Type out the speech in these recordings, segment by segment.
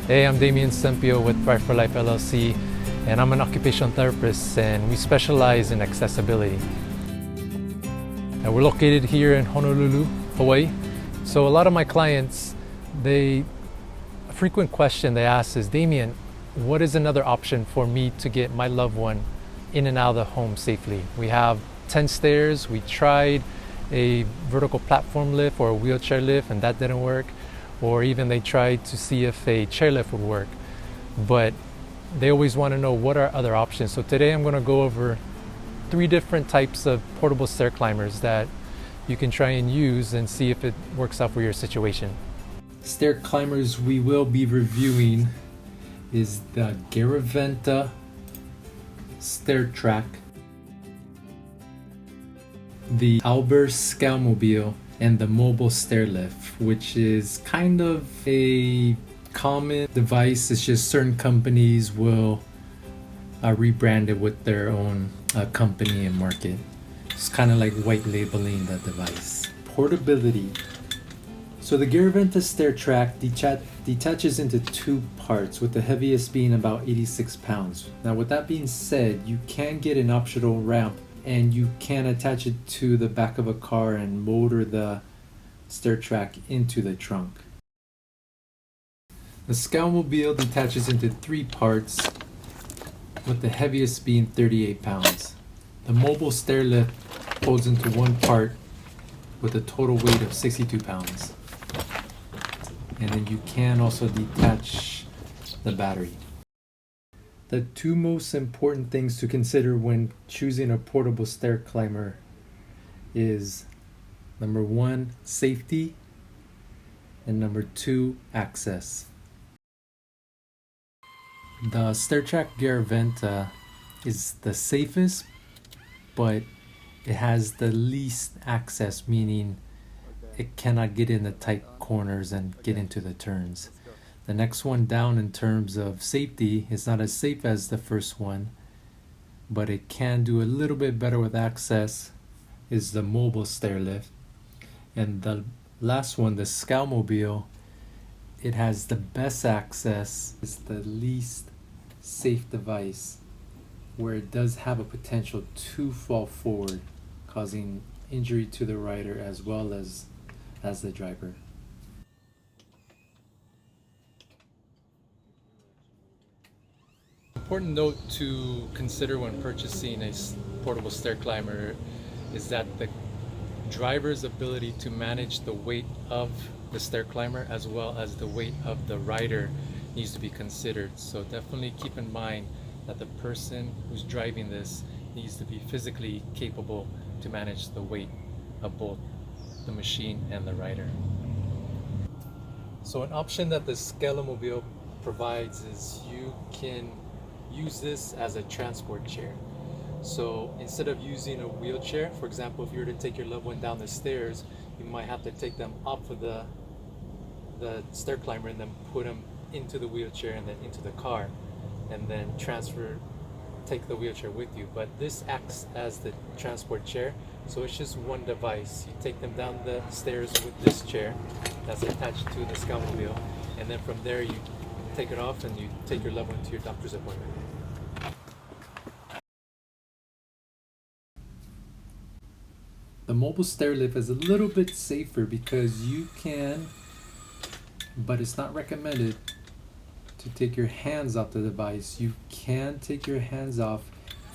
Hey, I'm Damian Sempio with Thrive for Life LLC, and I'm an occupational therapist, and we specialize in accessibility. And we're located here in Honolulu, Hawaii. So a lot of my clients, a frequent question they ask is, Damian, what is another option for me to get my loved one in and out of the home safely? We have 10 stairs. We tried a vertical platform lift or a wheelchair lift, and that didn't work. Or even they tried to see if a chairlift would work, but they always want to know what are other options. So today I'm going to go over 3 different types of portable stair climbers that you can try and use and see if it works out for your situation. Stair climbers we will be reviewing is the Garaventa Stair Trac, the Alber Scalamobil, and the Mobile Stair Lift, which is kind of a common device. It's just certain companies will rebrand it with their own company and market. It's kind of like white labeling the device. Portability. So the Garaventa Stair Trac detaches into 2 parts, with the heaviest being about 86 pounds. Now with that being said, you can get an optional ramp and you can attach it to the back of a car and motor the stair track into the trunk. The Scalamobil detaches into 3 parts, with the heaviest being 38 pounds. The Mobile Stair Lift folds into 1 part with a total weight of 62 pounds. And then you can also detach the battery. The 2 most important things to consider when choosing a portable stair climber is number 1, safety, and number 2, access. The Stair Track Garaventa is the safest, but it has the least access, meaning it cannot get in the tight corners and get into the turns. The next one down in terms of safety is not as safe as the first one, but it can do a little bit better with access, is the Mobile Stair Lift. And the last one, the Scalamobil, it has the best access, it's the least safe device, where it does have a potential to fall forward, causing injury to the rider as well as the driver. Important note to consider when purchasing a portable stair climber is that the driver's ability to manage the weight of the stair climber as well as the weight of the rider needs to be considered. So definitely keep in mind that the person who's driving this needs to be physically capable to manage the weight of both the machine and the rider. So an option that the Scalamobil provides is you can use this as a transport chair. So instead of using a wheelchair, for example, if you were to take your loved one down the stairs, you might have to take them off of the stair climber and then put them into the wheelchair and then into the car, and then take the wheelchair with you. But this acts as the transport chair, so it's just one device. You take them down the stairs with this chair that's attached to the Scalamobil, and then from there you take it off and you take your loved one to your doctor's appointment. The Mobile Stair Lift is a little bit safer because you can, but it's not recommended to take your hands off the device. You can take your hands off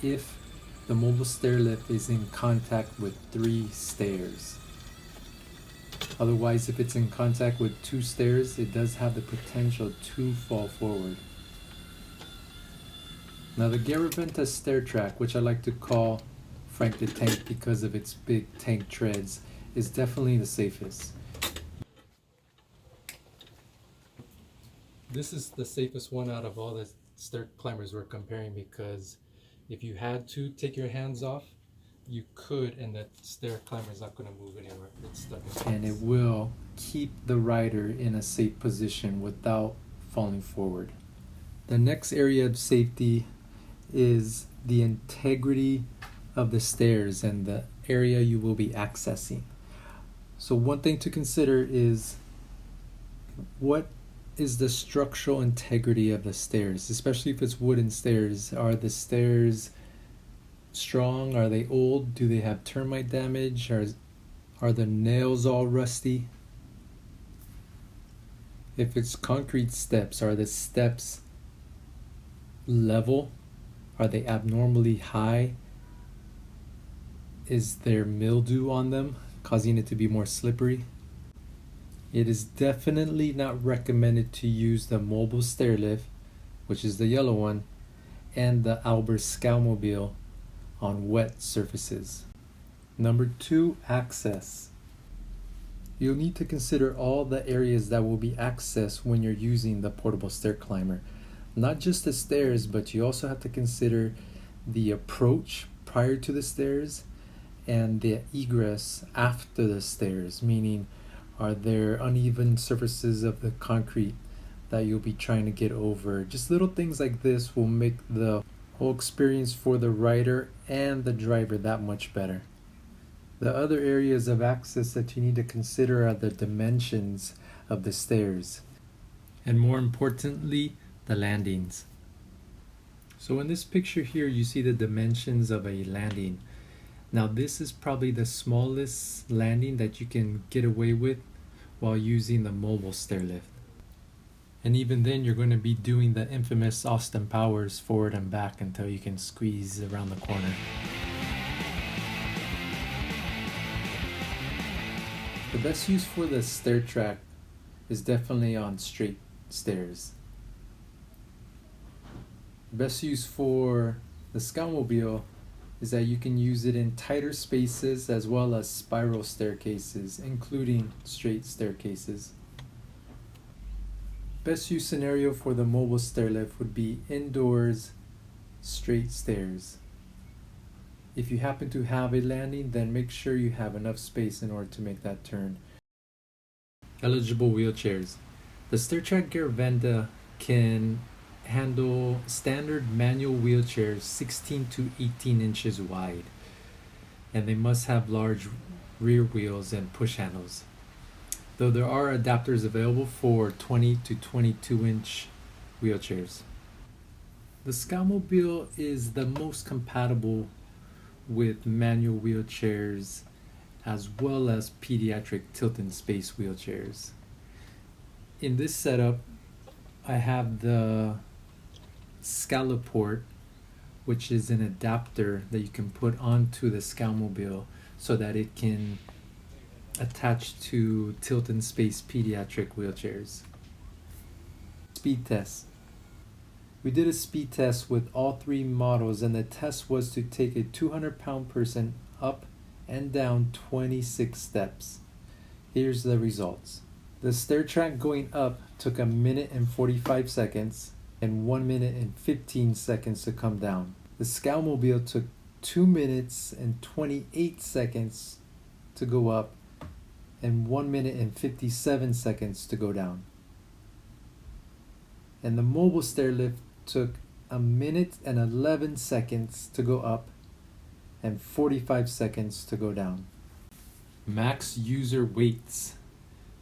if the Mobile Stair Lift is in contact with 3 stairs. Otherwise, if it's in contact with 2 stairs, it does have the potential to fall forward. Now the Garaventa Stair Track, which I like to call Frank the Tank because of its big tank treads, is definitely the safest. This is the safest one out of all the stair climbers we're comparing, because if you had to take your hands off, you could, and the stair climber is not going to move anywhere. It's stuck in place. And it will keep the rider in a safe position without falling forward. The next area of safety is the integrity of the stairs and the area you will be accessing. So one thing to consider is what is the structural integrity of the stairs, especially if it's wooden stairs. Are the stairs strong? Are they old? Do they have termite damage? Are the nails all rusty? If it's concrete steps, are the steps level? Are they abnormally high? Is there mildew on them, causing it to be more slippery? It is definitely not recommended to use the Mobile Stair Lift, which is the yellow one, and the Alber Scalamobil on wet surfaces. Number 2, access. You'll need to consider all the areas that will be accessed when you're using the portable stair climber. Not just the stairs, but you also have to consider the approach prior to the stairs and the egress after the stairs, meaning are there uneven surfaces of the concrete that you'll be trying to get over. Just little things like this will make the whole experience for the rider and the driver that much better. The other areas of access that you need to consider are the dimensions of the stairs, and more importantly, the landings. So in this picture here, you see the dimensions of a landing. Now this is probably the smallest landing that you can get away with while using the mobile stair lift. And even then, you're going to be doing the infamous Austin Powers forward and back until you can squeeze around the corner. The best use for the stair track is definitely on straight stairs. Best use for the Scalamobil is that you can use it in tighter spaces as well as spiral staircases, including straight staircases. Best use scenario for the mobile stair lift would be indoors, straight stairs. If you happen to have a landing, then make sure you have enough space in order to make that turn. Eligible wheelchairs. The Stair Track Garaventa can handle standard manual wheelchairs 16 to 18 inches wide, and they must have large rear wheels and push handles, though there are adapters available for 20 to 22 inch wheelchairs. The Scalamobil is the most compatible with manual wheelchairs as well as pediatric tilt-in-space wheelchairs. In this setup, I have the Scalloped Port, which is an adapter that you can put onto the Scalamobil so that it can attach to tilt-in-space pediatric wheelchairs. Speed test. We did a speed test with all 3 models, and the test was to take a 200-pound person up and down 26 steps. Here's the results. The stair track going up took 1 minute and 45 seconds and 1 minute and 15 seconds to come down. The Scalamobil took 2 minutes and 28 seconds to go up and 1 minute and 57 seconds to go down. And the mobile stair lift took 1 minute and 11 seconds to go up and 45 seconds to go down. Max user weights.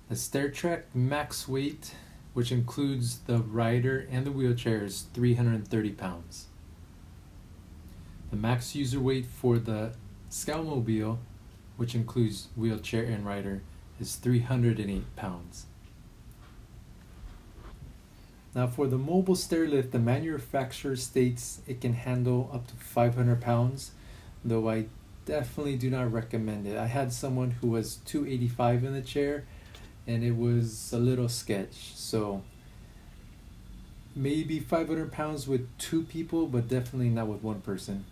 The Stair Track max weight, which includes the rider and the wheelchair, is 330 pounds. The max user weight for the Scalamobil, which includes wheelchair and rider, is 308 pounds. Now for the mobile stair lift, the manufacturer states it can handle up to 500 pounds, though I definitely do not recommend it. I had someone who was 285 in the chair, and it was a little sketch. So maybe 500 pounds with 2 people, but definitely not with 1 person.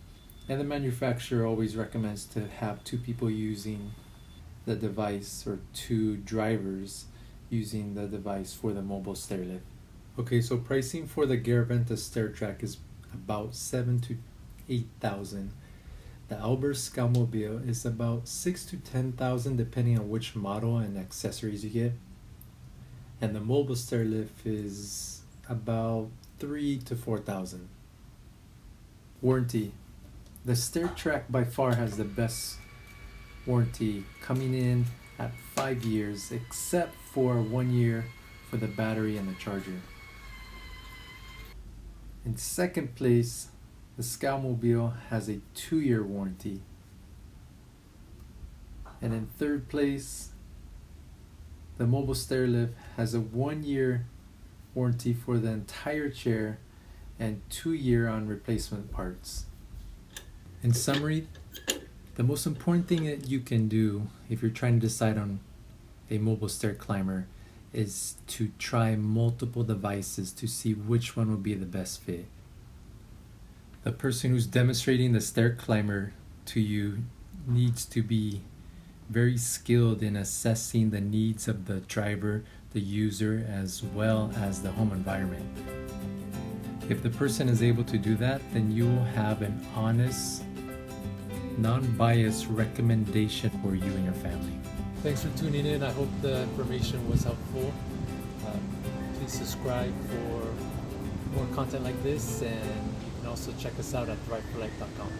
And the manufacturer always recommends to have 2 people using the device, or 2 drivers using the device for the mobile stair lift. Okay, so pricing for the Garaventa Stair Track is about $7,000 to $8,000. The Alber Scalamobil is about $6,000 to $10,000 depending on which model and accessories you get. And the mobile stair lift is about $3,000 to $4,000. Warranty. The Stair Track by far has the best warranty, coming in at 5 years, except for 1 year for the battery and the charger. In second place, the Scalamobil has a 2-year warranty. And in third place, the Mobile Stair Lift has a 1-year warranty for the entire chair and 2-year on replacement parts. In summary, the most important thing that you can do if you're trying to decide on a mobile stair climber is to try multiple devices to see which one will be the best fit. The person who's demonstrating the stair climber to you needs to be very skilled in assessing the needs of the driver, the user, as well as the home environment. If the person is able to do that, then you will have an honest, non-biased recommendation for you and your family. Thanks for tuning in. I hope the information was helpful. Please subscribe for more content like this, and you can also check us out at thriveforlife.com.